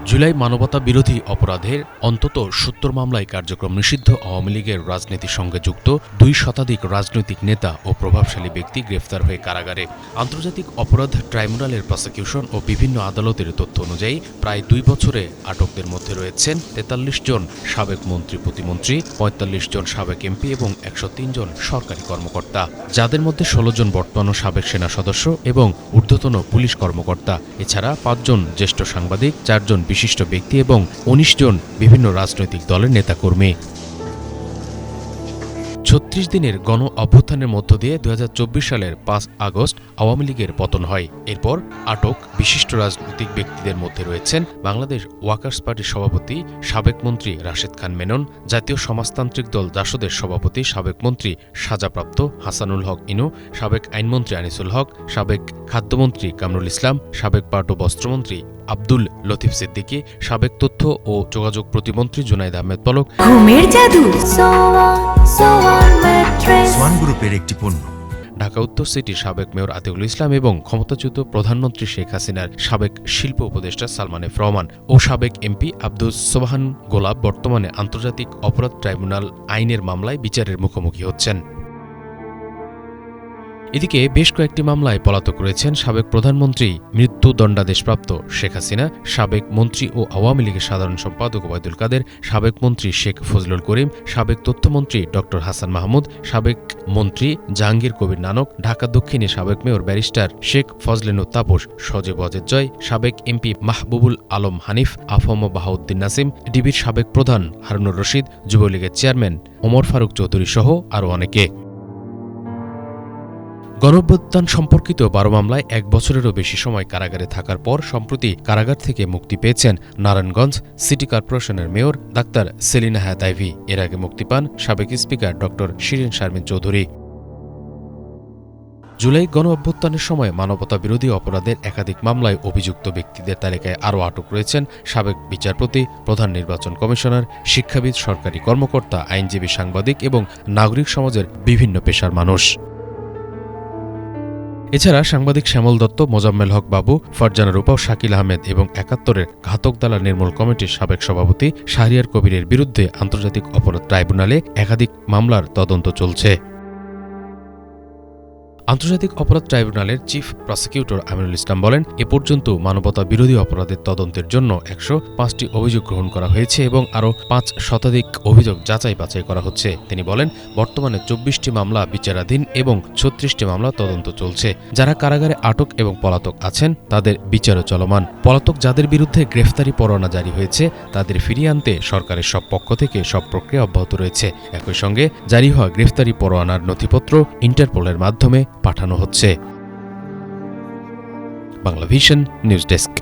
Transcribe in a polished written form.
জুলাই মানবতা বিরোধী অপরাধের অন্তত ৭০ মামলায় কার্যক্রম নিষিদ্ধ আওয়ামী লীগের রাজনীতির সঙ্গে যুক্ত ২ শতাধিক রাজনৈতিক নেতা ও প্রভাবশালী ব্যক্তি গ্রেফতার হয়ে কারাগারে। আন্তর্জাতিক অপরাধ ট্রাইব্যুনালের প্রসিকিউশন ও বিভিন্ন আদালতের তথ্য অনুযায়ী প্রায় ২ বছরে আটকদের মধ্যে রয়েছেন ৪৩ জন সাবেক মন্ত্রী প্রতিমন্ত্রী, ৪৫ জন সাবেক এমপি এবং ১০৩ জন সরকারি কর্মকর্তা, যাদের মধ্যে ১৬ জন বর্তমান ও সাবেক সেনা সদস্য এবং ঊর্ধ্বতন পুলিশ কর্মকর্তা। এছাড়া ৫ জন জ্যেষ্ঠ সাংবাদিক, ৪ জন বিশিষ্ট ব্যক্তি এবং ১৯ জন বিভিন্ন রাজনৈতিক দলের নেতাকর্মী। ৩৬ দিনের গণ অভ্যুত্থানের মধ্য দিয়ে ২০২৪ সালের ৫ আগস্ট আওয়ামী লীগের পতন হয়। এরপর আটক বিশিষ্ট রাজনৈতিক ব্যক্তিদের মধ্যে রয়েছেন বাংলাদেশ ওয়ার্কার্স পার্টির সভাপতি সাবেক মন্ত্রী রাশেদ খান মেনন, জাতীয় সমাজতান্ত্রিক দল জাসদের সভাপতি সাবেক মন্ত্রী সাজাপ্রাপ্ত হাসানুল হক ইনু, সাবেক আইনমন্ত্রী আনিসুল হক, সাবেক খাদ্যমন্ত্রী কামরুল ইসলাম, সাবেক পাট ও বস্ত্রমন্ত্রী আব্দুল লতিফ সিদ্দিকী, সাবেক তথ্য ও যোগাযোগ প্রতিমন্ত্রী জুনাইদ আহমেদ পলক, ঘুমের জাদু সোয়ান গ্রুপের একটি পণ্য, ঢাকা উত্তর সিটির সাবেক মেয়র আতিকুল ইসলাম এবং ক্ষমতাচ্যুত প্রধানমন্ত্রী শেখ হাসিনার সাবেক শিল্প উপদেষ্টা সালমান এফ রহমান ও সাবেক এমপি আব্দুস সোবহান গোলাপ বর্তমানে আন্তর্জাতিক অপরাধ ট্রাইব্যুনাল আইনের মামলায় বিচারের মুখোমুখি হচ্ছেন। এদিকে বেশ কয়েকটি মামলায় পলাতক রয়েছেন সাবেক প্রধানমন্ত্রী, মৃত্যুদণ্ডাদেশপ্রাপ্ত শেখ হাসিনা, সাবেক মন্ত্রী ও আওয়ামী লীগের সাধারণ সম্পাদক ওবায়দুল কাদের, সাবেক মন্ত্রী শেখ ফজলুল করিম, সাবেক তথ্যমন্ত্রী ড হাসান মাহমুদ, সাবেক মন্ত্রী জাহাঙ্গীর কবির নানক, ঢাকা দক্ষিণে সাবেক মেয়র ব্যারিস্টার শেখ ফজলেনুর তাপস, সজীব ওয়াজেদ জয়, সাবেক এমপি মাহবুবুল আলম হানিফ, আফম বাহাউদ্দিন নাসিম, ডিবির সাবেক প্রধান হারুনুর রশিদ, যুবলীগের চেয়ারম্যান ওমর ফারুক চৌধুরী সহ আরও অনেকে। গণঅভ্যুত্থান সম্পর্কিত ১২ মামলায় ১ বছরেরও বেশি সময় কারাগারে থাকার পর সম্প্রতি কারাগার থেকে মুক্তি পেয়েছেন নারায়ণগঞ্জ সিটি কর্পোরেশনের মেয়র ডাক্তার সেলিনা হায়াত আইভী। এর আগে মুক্তি পান সাবেক স্পিকার ড শিরিন শারমিন চৌধুরী। জুলাই গণঅভ্যুত্থানের সময় মানবতা বিরোধী অপরাধের একাধিক মামলায় অভিযুক্ত ব্যক্তিদের তালিকায় আরও আটক রয়েছেন সাবেক বিচারপতি, প্রধান নির্বাচন কমিশনার, শিক্ষাবিদ, সরকারি কর্মকর্তা, আইনজীবী, সাংবাদিক এবং নাগরিক সমাজের বিভিন্ন পেশার মানুষ। এছাড়া সাংবাদিক শ্যামল দত্ত, মোজাম্মেল হক বাবু, ফারজানা রূপা, শাকিল আহমেদ এবং ৭১-এর ঘাতক দালাল নির্মূল কমিটির সাবেক সভাপতি শাহরিয়ার কবিরের বিরুদ্ধে আন্তর্জাতিক অপরাধ ট্রাইব্যুনালে একাধিক মামলার তদন্ত চলছে। আন্তর্জাতিক অপরাধ ট্রাইব্যুনালের চিফ প্রসিকিউটর আমিনুল ইসলাম বলেন, এ পর্যন্ত মানবতা বিরোধী অপরাধের তদন্তের জন্য ১০৫টি অভিযোগ গ্রহণ করা হয়েছে এবং আরও ৫ শতাধিক অভিযোগ যাচাই বাছাই করা হচ্ছে। তিনি বলেন, বর্তমানে ২৪টি মামলা বিচারাধীন এবং ৩৬টি মামলা তদন্ত চলছে। যারা কারাগারে আটক এবং পলাতক আছেন তাদের বিচারও চলমান। পলাতক যাদের বিরুদ্ধে গ্রেফতারি পরোয়ানা জারি হয়েছে তাদের ফিরিয়ে আনতে সরকারের সব পক্ষ থেকে সব প্রক্রিয়া অব্যাহত রয়েছে। একই সঙ্গে জারি হওয়া গ্রেফতারি পরোয়ানার নথিপত্র ইন্টারপোলের মাধ্যমে পাঠানো হচ্ছে। Banglavision news desk.